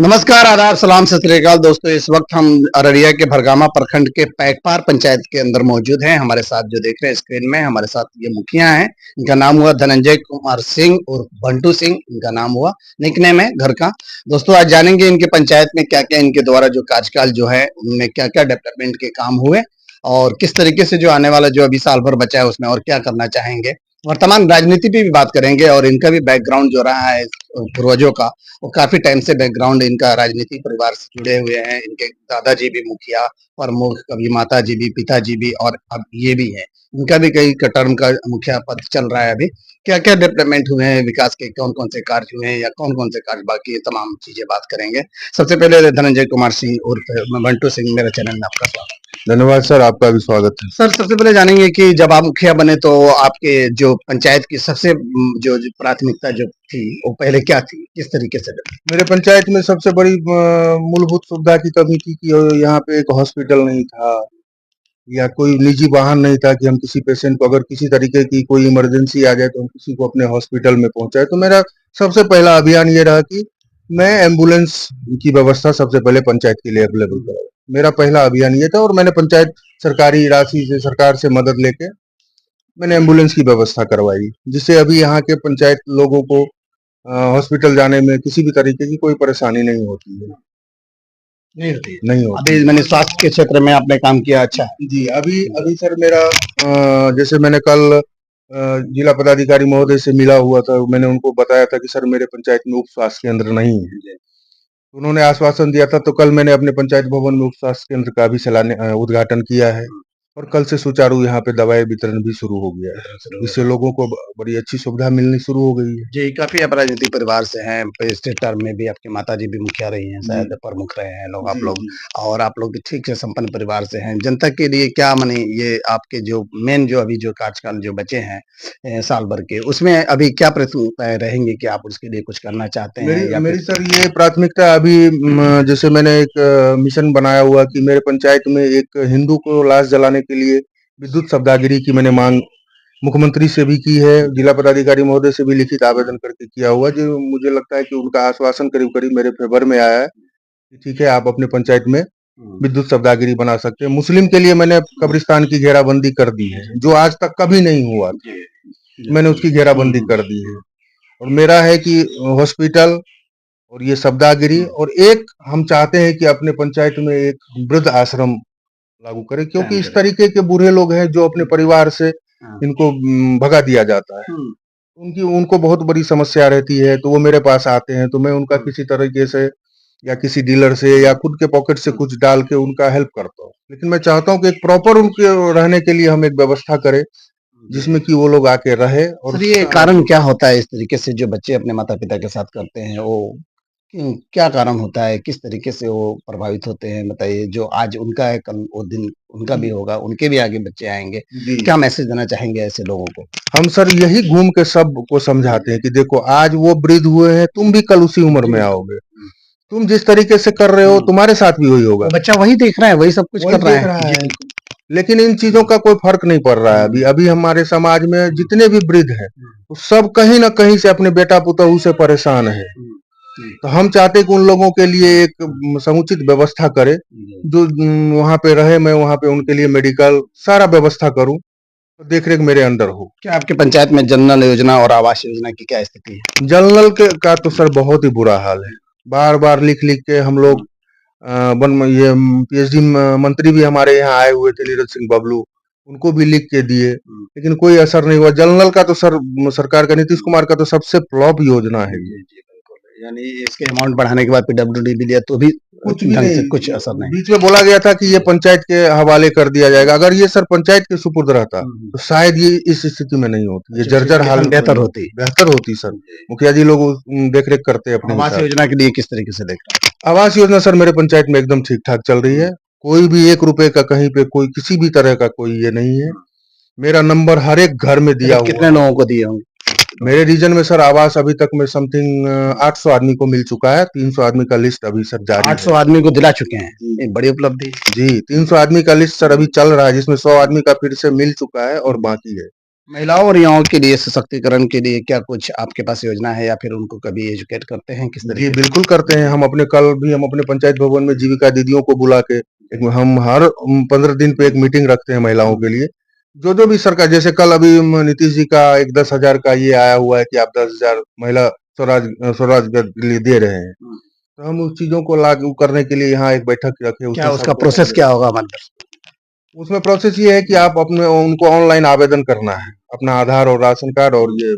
नमस्कार, आदाब, सलाम, सत श्री अकाल दोस्तों। इस वक्त हम अररिया के भरगामा प्रखंड के पैटपार पंचायत के अंदर मौजूद हैं। हमारे साथ जो देख रहे हैं स्क्रीन में, हमारे साथ ये मुखिया हैं। इनका नाम हुआ धनंजय कुमार सिंह और बंटू सिंह इनका नाम हुआ, निकनेम है घर का। दोस्तों आज जानेंगे इनके पंचायत में क्या-क्या इनके द्वारा जो कार्यकाल जो है उनमें क्या-क्या डेवलपमेंट के काम हुए और किस तरीके से जो आने वाला जो अभी साल भर बचा है उसमें और क्या करना चाहेंगे। वर्तमान राजनीति पे भी बात करेंगे और इनका भी बैकग्राउंड जो रहा है पूर्वजों का, वो काफी टाइम से बैकग्राउंड इनका राजनीतिक परिवार से जुड़े हुए हैं। इनके दादाजी भी मुखिया प्रमुख, कभी माताजी भी, पिताजी भी और अब ये भी है। इनका भी कई टर्म का मुखिया पद चल रहा है अभी। क्या-क्या डेवलपमेंट हुए हैं, विकास के कौन-कौन से कार्य हुए हैं या कौन-कौन से कार्य बाकी है, तमाम चीजें बात करेंगे। सबसे पहले धनंजय कुमार सिंह उर्फ बंटू सिंह, मेरे चैनल में आपका स्वागत। धन्यवाद सर, आपका भी स्वागत है। सर सबसे पहले जानेंगे कि जब आप मुखिया बने तो आपके जो पंचायत की सबसे जो प्राथमिकता जो थी वो पहले क्या थी, किस तरीके से बनी? मेरे पंचायत में सबसे बड़ी मूलभूत सुविधा की कमी थी कि यहाँ पे एक हॉस्पिटल नहीं था या कोई निजी वाहन नहीं था कि हम किसी पेशेंट को अगर किसी तरीके की कोई इमरजेंसी आ जाए तो हम किसी को अपने हॉस्पिटल में पहुंचाए। तो मेरा सबसे पहला अभियान ये रहा कि मैं एम्बुलेंस की व्यवस्था सबसे पहले पंचायत के लिए अवेलेबल कराऊं। मेरा पहला अभियान ये था और मैंने पंचायत सरकारी राशि से, सरकार से मदद लेके मैंने एम्बुलेंस की व्यवस्था करवाई, जिससे अभी यहाँ के पंचायत लोगों को हॉस्पिटल जाने में किसी भी तरीके की कोई परेशानी नहीं होती है। नहीं होती है। नहीं होती। अभी मैंने स्वास्थ्य के क्षेत्र में आपने काम किया, अच्छा। जी, अभी अभी सर मेरा जैसे मैंने कल जिला पदाधिकारी महोदय से मिला हुआ था, मैंने उनको बताया था कि सर मेरे पंचायत में उप स्वास्थ्य केंद्र नहीं है। उन्होंने आश्वासन दिया था, तो कल मैंने अपने पंचायत भवन में उप स्वास्थ्य केंद्र का भी उद्घाटन किया है और कल से सुचारू यहाँ पे दवाई वितरण भी शुरू हो गया है, जिससे लोगों को बड़ी अच्छी सुविधा मिलनी शुरू हो गई है। जी, काफी आप राजनीतिक परिवार से हैं। पिछले टर्म में भी आपकी माताजी भी मुखिया रही हैं, शायद प्रमुख रहे हैं लोग, आप लोग और आप लोग भी ठीक से संपन्न परिवार से हैं। जनता के लिए क्या माने ये आपके जो मेन जो अभी जो कार्यकाल जो बचे हैं साल भर के, उसमें अभी क्या प्राथमिकताएं रहेंगी कि आप उसके लिए कुछ करना चाहते हैं या मेरी सर ये प्राथमिकता अभी जैसे मैंने एक मिशन बनाया हुआ कि मेरे पंचायत में एक हिंदू को लाश जलाने के लिए विद्युत शब्दागिरी की मैंने मांग मुख्यमंत्री से भी की है, जिला पदाधिकारी महोदय से भी लिखित आवेदन करके किया हुआ, जो मुझे लगता है कि उनका आश्वासन करीब-करीब मेरे फेवर में आया है कि ठीक है, आप अपने पंचायत में विद्युत शब्दागिरी बना सकते हैं। मुस्लिम के लिए मैंने कब्रिस्तान की घेराबंदी कर दी है, जो आज तक कभी नहीं हुआ। मैंने उसकी घेराबंदी कर दी है और मेरा है कि हॉस्पिटल और ये शब्दागिरी और एक हम चाहते हैं कि अपने पंचायत में एक वृद्ध आश्रम लागू करें, क्योंकि इस तरीके के बूढ़े लोग हैं जो अपने परिवार से इनको भगा दिया जाता है। उनकी उनको बहुत बड़ी समस्या रहती है, तो वो मेरे पास आते हैं, तो मैं उनका किसी तरीके से या किसी डीलर से या खुद के पॉकेट से कुछ डाल के उनका हेल्प करता हूँ। लेकिन मैं चाहता हूँ कि एक प्रॉपर उनके रहने के लिए हम एक व्यवस्था करें, जिसमें कि वो लोग आके रहे। और सर ये कारण क्या होता है इस तरीके से जो बच्चे अपने माता-पिता के साथ करते हैं, वो क्या कारण होता है? किस तरीके से वो प्रभावित होते हैं बताइए? जो आज उनका है, कल वो दिन उनका भी होगा, उनके भी आगे बच्चे आएँगे। जी, क्या मैसेज देना चाहेंगे ऐसे लोगों को? हम सर यही घूम के सबको समझाते हैं कि देखो आज वो वृद्ध हुए हैं, तुम भी कल उसी उम्र में आओगे। तुम जिस तरीके से कर रहे हो, तुम्हारे साथ भी वही होगा। वो बच्चा वही देख रहा है, वही सब कुछ वही कर रहा देख है। रहा है। लेकिन इन चीजों का कोई फर्क नहीं पड़ रहा है अभी। अभी हमारे समाज में जितने भी वृद्ध हैं, वो सब कहीं न कहीं से अपने बेटा-पुतोहू से परेशान हैं। तो हम चाहते हैं कि उन लोगों के लिए एक समुचित व्यवस्था करें, जो वहाँ पे रहे, मैं वहाँ पे उनके लिए मेडिकल सारा व्यवस्था करूँ, तो देख-रेख मेरे अंडर हो। क्या आपके पंचायत में जन नल योजना और आवास योजना की क्या स्थिति है? जल नल के का तो सर बहुत ही बुरा हाल है। बार-बार लिख-लिख के हम लोग ये पीएचडी मंत्री भी हमारे यहाँ आए हुए थे, नीरज सिंह बबलू, उनको भी लिख के दिए, लेकिन कोई असर नहीं हुआ। जल नल का तो सर सरकार का, नीतीश कुमार का तो सबसे फ्लॉप योजना है ये। यानी इसके अमाउंट बढ़ाने के बाद पीडब्ल्यूडी भी लिया तो भी कुछ भी ढंग से नहीं। कुछ असर नहीं। बीच में बोला गया था कि ये पंचायत के हवाले कर दिया जाएगा। अगर ये सर पंचायत के सुपुर्द रहता, तो शायद ये इस स्थिति में नहीं होती। ये जर्जर हालत बेहतर होती सर। मुखिया जी लोग देख-रेख करते हैं अपने आवास हिसाब से। योजना के लिए किस तरीके से देख रहे हैं? आवास योजना सर मेरे पंचायत में एकदम ठीक-ठाक चल रही है। कोई भी ₹1 का कहीं पे कोई किसी भी तरह का कोई ये नहीं है। मेरा नंबर हर एक घर में दिया हुआ कितने है। लोगों को दिए होंगे? मेरे रीजन में सर आवास अभी तक में समथिंग 800 आदमी को मिल चुका है। 300 आदमी का लिस्ट अभी सर जारी 800 है। आदमी को दिला चुके हैं। ये बड़ी उपलब्धि है। जी, 300 आदमी का लिस्ट सर अभी चल रहा है, जिसमें 100 आदमी का फिर से मिल चुका है और बाकी है। महिलाओं और युवाओं के लिए सशक्तिकरण के लिए क्या कुछ आपके पास योजना है या फिर उनको कभी एजुकेट करते हैं किस जी, तरीके से? बिल्कुल करते हैं। हम अपने पंचायत भवन में जीविका दीदियों को बुला के हम हर 15 दिन पे एक मीटिंग रखते हैं महिलाओं के लिए। जो-जो भी सरकार जैसे कल अभी नीतीश जी का एक 10,000 का ये आया हुआ है कि आप 10,000 महिला स्वरोजगार के लिए दे रहे हैं। हुँ। तो हम उस चीज़ों को लागू करने के लिए यहाँ एक बैठक रखे, क्या उसमें उसका सबको प्रोसेस क्या होगा मतलब? उसमें प्रोसेस ये है कि आप अपने उनको ऑनलाइन आवेदन करना है, अपना आधार और राशन कार्ड और ये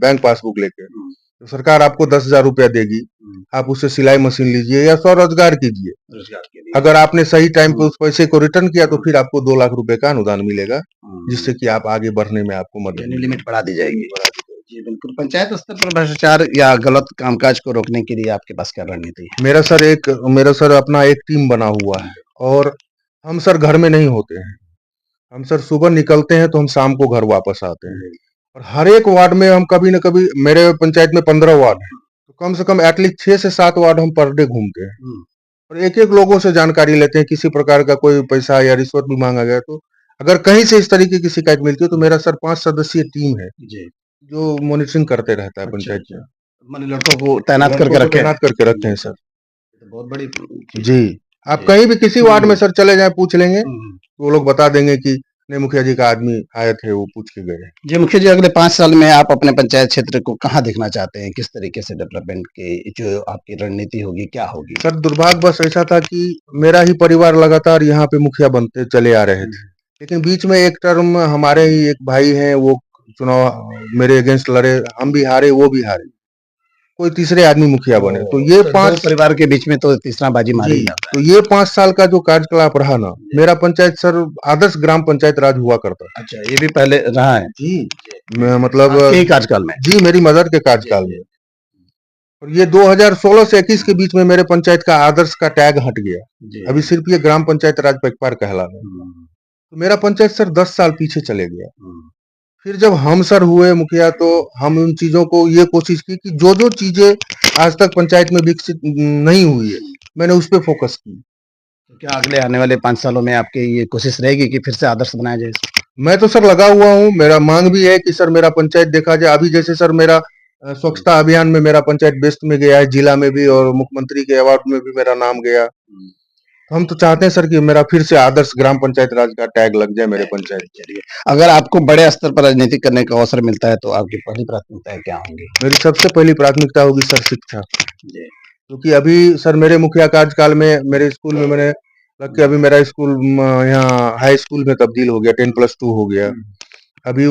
बैंक पासबुक लेके। हुँ, तो सरकार आपको 10,000 रुपया देगी, हुँ। आप उससे सिलाई मशीन लीजिए या स्वरोजगार कीजिए। रोज़गार के लिए। अगर आपने सही टाइम पे हुँ, उस पैसे को रिटर्न किया तो हुँ, फिर आपको 2 लाख रुपए का अनुदान मिलेगा, हुँ। जिससे कि आप आगे बढ़ने में आपको मदद यानी मिलेगी। लिमिट बढ़ा दी जाएगी। बढ़ा दी जाएगी। जी, बिल्कुल। पंचायत स्तर पर भ्रष्टाचार या गलत कामकाज को रोकने के लिए आपके पास क्या रणनीति है? मेरा सर अपना एक टीम बना हुआ है और हम सर घर में नहीं होते हैं। हम सर सुबह निकलते हैं तो हम शाम को घर वापस आते हैं। जी। और हर एक वार्ड में हम कभी न कभी मेरे पंचायत में 15 वार्ड हैं, तो कम से कम एटलीस्ट 6 से 7 वार्ड हम पर डे घूमते हैं हुँ, और एक-एक लोगों से जानकारी लेते हैं, किसी प्रकार का कोई पैसा या रिश्वत भी माँगा गया तो अगर कहीं से इस तरीके की शिकायत मिलती है तो मेरा सर 5 सदस्यीय टीम है, जी। जो मॉनिटरिंग करते रहता है अच्छा, पंचायत अच्छा। में। माने लड़कों को तैनात लड़कों करके को रखे हैं। तैनात करके रखे जी, हैं सर। ये तो बहुत बड़ी चीज़ है। जी, आप जी। कहीं भी किसी वार्ड में हुँ, सर चले जाएँ पूछ लेंगे, हुँ। तो वो लोग बता देंगे कि नहीं मुखिया जी का आदमी आए थे, वो पूछ के गए। जी, मुखिया जी अगले 5 साल में आप अपने पंचायत क्षेत्र को कहाँ देखना चाहते हैं? किस तरीके से डेवलपमेंट की जो आपकी रणनीति होगी, क्या होगी? सर दुर्भाग्यवश ऐसा था कि मेरा ही परिवार लगातार यहाँ पे मुखिया बनते चले आ रहे थे। हुँ, लेकिन बीच में एक टर्म हमारे ही एक भाई हैं, वो चुनाव मेरे अगेंस्ट लड़े, हम भी हारे, वो भी हारे। कोई तीसरे आदमी मुखिया बने। तो ओह! ये तो 2 5 परिवार के बीच में तो तीसरा बाजी मार जी, ही जाता तो है। ये 5 साल का जो कार्यकलाप रहा ना, जी। मेरा पंचायत सर आदर्श ग्राम पंचायत राज हुआ करता था। अच्छा, ये भी पहले रहा है। जी, जी। मैं मतलब आपके ही कार्यकाल में? जी, मेरी मदर के जी, कार्यकाल जी। में। और ये 2016 से 21 के बीच में मेरे पंचायत का आदर्श का टैग हट गया। जी। अभी सिर्फ़ ये ग्राम पंचायत राज पैकपार कहलाना है। हुँ, तो मेरा पंचायत सर 10 साल पीछे चले गया। हुँ। फिर जब हम सर हुए मुखिया तो हम उन चीज़ों को ये कोशिश की कि जो-जो चीज़ें आज तक पंचायत में विकसित नहीं हुई है, मैंने उस पे फ़ोकस की। तो क्या अगले आने वाले 5 सालों में आपकी ये कोशिश रहेगी कि फिर से आदर्श बनाया जाए इसको? मैं तो सर लगा हुआ हूँ, मेरा माँग भी है कि सर मेरा पंचायत देखा जाए। अभी जैसे सर मेरा हुँ, स्वच्छता अभियान में मेरा पंचायत बेस्ट में गया है, जिला में भी और मुख्यमंत्री के अवार्ड में भी मेरा नाम गया। हुँ। हम तो चाहते हैं सर कि मेरा फिर से आदर्श ग्राम पंचायत राज का टैग लग जाए मेरे पंचायत पे। चलिए, अगर आपको बड़े स्तर पर राजनीति करने का अवसर मिलता है तो आपकी पहली प्राथमिकताएँ क्या होंगी? मेरी सबसे पहली प्राथमिकता होगी सर शिक्षा, जी। क्योंकि अभी सर मेरे मुखिया कार्यकाल में मेरे स्कूल में मैंने लग के अभी मेरा स्कूल यहाँ हाई स्कूल में तब्दील हो गया, 10+2 हो गया। हुँ, अभी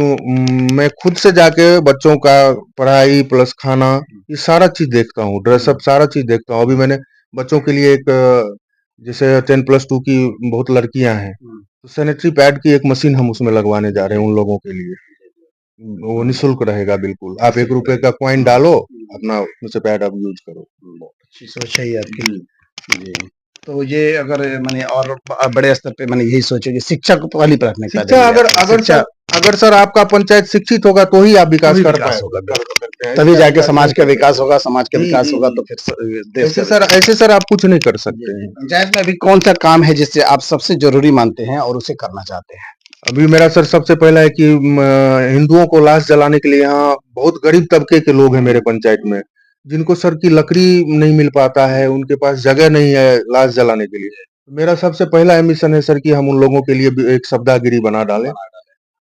मैं खुद से जाके बच्चों का पढ़ाई प्लस खाना ये सारा चीज़ देखता हूँ, हुँ, ड्रेसअप सारा चीज़ देखता हूँ। अभी मैंने बच्चों के लिए एक जैसे 10+2 की बहुत लड़कियाँ हैं, हुँ। तो सैनिटरी पैड की एक मशीन हम उसमें लगवाने जा रहे हैं उन लोगों के लिए। वो हुँ, निःशुल्क रहेगा बिल्कुल। आप निःशुल्क ₹1 रहेगा। का कॉइन हुँ, डालो, हुँ, अपना उसमें से पैड आप यूज़ करो। बहुत अच्छी सोच है ये आपकी। जी। जी, तो ये अगर माने और बड़े स्तर पे माने यही सोचे कि शिक्षा को पहली प्राथमिकता शिक्षा देंगे अगर आप, अगर शिक्षा सर अगर सर आपका पंचायत शिक्षित होगा तो ही आप तो विकास ही कर विकास पाए होगा कर बिल्कुल। सकते हैं, तभी ऐसे आप जाके विकास नहीं समाज का कर विकास सकते। होगा, समाज का जी, विकास जी, होगा जी। तो फिर देश का विकास ऐसे सर आप कुछ नहीं कर जी, सकते जी। हैं। पंचायत में अभी कौन-सा काम है जिससे आप सबसे ज़रूरी मानते हैं और उसे करना चाहते हैं? अभी मेरा सर सबसे पहला है कि हिंदुओं को लाश जलाने के लिए यहाँ बहुत गरीब तबके के लोग हैं मेरे पंचायत में, जिनको सर की लकड़ी नहीं मिल पाता है, उनके पास जगह नहीं है लाश जलाने के लिए। मेरा सबसे पहला मिशन है सर कि हम उन लोगों के लिए भी एक शवदाह गृह बना डालें। बना डालें।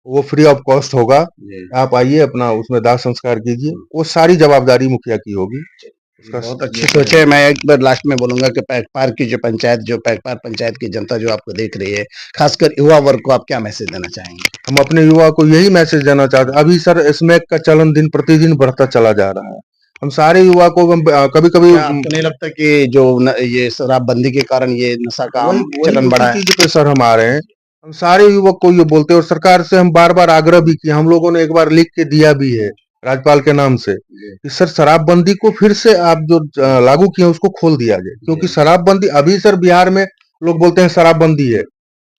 वो फ्री ऑफ कॉस्ट होगा। जी। आप आइए अपना उसमें दाह संस्कार कीजिए। हुँ। वो सारी जवाबदारी मुखिया की होगी। ये उसका बहुत ये अच्छी सोच है। करेंगे। मैं एक बार लास्ट में बोलूँगा कि पैकपार की जो पंचायत जो पैकपार पंचायत की जनता जो आपको देख रही है, खासकर युवा वर्ग को आप क्या मैसेज देना चाहेंगे? हम अपने युवा को यही मैसेज देना चाहते हैं। अभी सर स्मैक का चलन दिन प्रतिदिन बढ़ता चला जा रहा है। हम सारे युवा को हम कभी-कभी क्या आपको नहीं लगता कि जो न ये शराबबंदी के कारण ये नशा का वही आम वही चलन उसी बढ़ा है? चीज़ पे सर हम आ रहे हैं। हम सारे युवक को ये बोलते हैं और सरकार से हम बार-बार आग्रह भी किया। हम लोगों ने एक बार लिख के दिया भी है, राज्यपाल के नाम से, जी, कि सर शराबबंदी को फिर से आप जो लागू किए हैं उसको खोल दिया जाए। क्योंकि जी। शराबबंदी अभी सर बिहार में लोग बोलते हैं शराबबंदी है।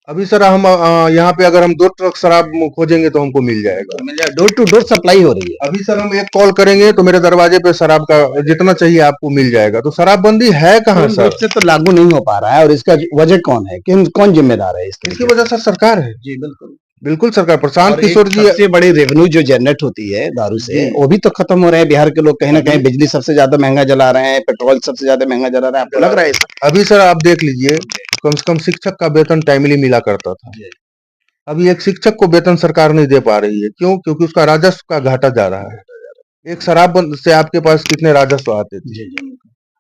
अभी सर हम यहाँ पे अगर हम 2 ट्रक शराब खोजेंगे तो हमको मिल जाएगा। मिल जाए डोर टू डोर सप्लाई हो रही है। अभी सर हम एक कॉल करेंगे तो मेरे दरवाजे पे शराब का जितना चाहिए आपको मिल जाएगा। तो शराबबंदी है कहाँ पूर्ण रूप सर? से तो लागू नहीं हो पा रहा है और इसका वजह कौन है? किन कौन ज़िम्मेदार है इस इसकी तरीके से? वजह सर सरकार है। जी, बिल्कुल। बिल्कुल सरकार प्रशांत और एक किशोर जी सबसे बड़ी रेवेन्यू जो जनरेट होती है दारू से, जी वो भी तो खत्म हो रहे हैं बिहार के लोग। कहीं ना कहीं अभी बिजली सबसे ज्यादा महंगा जला रहे हैं, पेट्रोल सबसे ज्यादा महंगा जला रहे हैं। आपको लग रहा है ऐसा? अभी सर आप देख लीजिए, कम से कम शिक्षक का वेतन टाइमली मिला करता था। जी अभी एक शिक्षक को वेतन सरकार नहीं दे पा रही है, क्यों? क्योंकि उसका राजस्व का घाटा जा रहा है। एक शराब से आपके पास कितने राजस्व आते थे, जी जी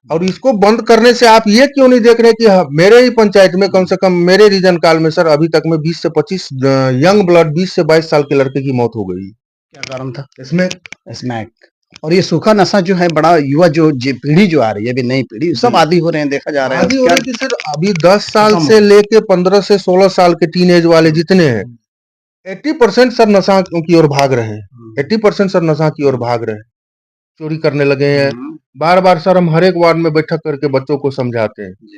और इसको बंद करने से आप ये क्यों नहीं देख रहे कि मेरे ही पंचायत में कम से कम मेरे रीजन काल में सर अभी तक में 20 से 25 यंग ब्लड 20 से 22 साल के लड़के की मौत हो गई। क्या कारण था? इसमें स्मैक। और ये सूखा नशा जो है, बड़ा युवा जो पीढ़ी जो आ रही है, अभी नई पीढ़ी, सब जी आदी हो रहे हैं, देखा जा रहा है। आदि हो क्या रही थी सर। अभी 10 साल खत्म से हो लेके 15 से 16 साल के टीनेज वाले जितने हैं, 80% सर नशा की ओर भाग रहे हैं। 80% सर नशा की ओर भाग रहे हैं, चोरी करने लगे हैं। बार बार सर हम हर एक वार्ड में बैठक करके बच्चों को समझाते हैं, जी,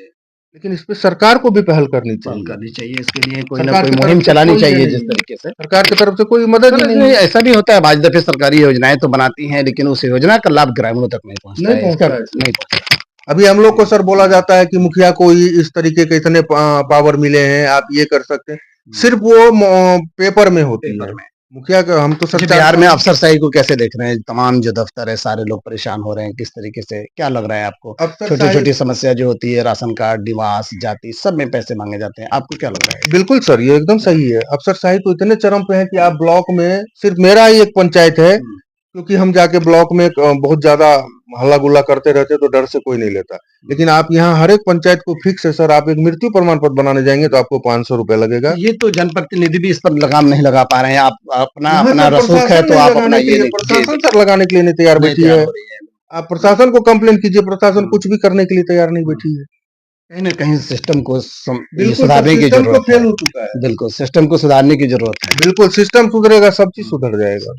लेकिन इस पे सरकार को भी पहल करनी पहल चाहिए। करनी चाहिए इसके लिए, कोई ना सरकार कोई की मुहिम तरफ से चलानी कोई ये चाहिए नहीं जिस है, तरीके से। सरकार की तरफ से कोई मदद ही सर नहीं इसमें है, ऐसा भी होता है, बाज दफे सरकारी योजनाएं तो बनाती हैं, लेकिन उस योजना का लाभ ग्रामीणों तक नहीं पहुंचता नहीं है। इसका पहुंचता है सर। नहीं पहुंचता। अभी हम लोग को सर बोला जाता है कि मुखिया को ही इस तरीके के इतने पावर मिले हैं, आप ये कर सकते हैं। सिर्फ वो पेपर में होती है। पेपर में। मुखिया का हम तो सर अच्छा, 4 बिहार साल में अफसरशाही को कैसे देख रहे हैं? तमाम जो दफ्तर है, सारे लोग परेशान हो रहे हैं, किस तरीके से, क्या लग रहा है आपको? छोटी अफसरशाही छोटी समस्या जो होती है, राशन कार्ड, निवास, जाति, सब में पैसे मांगे जाते हैं, आपको क्या लग रहा है? बिल्कुल सर, ये एकदम सही है। अफसरशाही तो इतने चरम पे है कि आप ब्लॉक में सिर्फ मेरा ही एक पंचायत है, क्योंकि हम जाके ब्लॉक में बहुत ज्यादा हल्ला गुल्ला करते रहते, तो डर से कोई नहीं लेता। लेकिन आप यहाँ हर एक पंचायत को फिक्स है सर, आप एक मृत्यु प्रमाण पत्र बनाने जाएंगे तो आपको 500 रुपए लगेगा। ये तो जनप्रतिनिधि भी इस पर लगाम नहीं लगा पा रहे हैं। आप अपना यहाँ अपना सर रसूख है प्रशासन तो नहीं आप अपना लगाने के ये लिए, नहीं। जी प्रशासन जी, सर लगाने के लिए नहीं तैयार नहीं बैठी तैयार है। हो रही है। आप प्रशासन को कंप्लेन कीजिए, प्रशासन कुछ भी करने के लिए तैयार नहीं बैठी है। कहीं ना कहीं सिस्टम को ये बिल्कुल सर, सुधारने की सिस्टम तो जरूरत है। फेल हो चुका है। बिल्कुल सिस्टम को सुधारने की जरूरत है। बिल्कुल सिस्टम सुधरेगा, सब चीज सुधर जाएगा।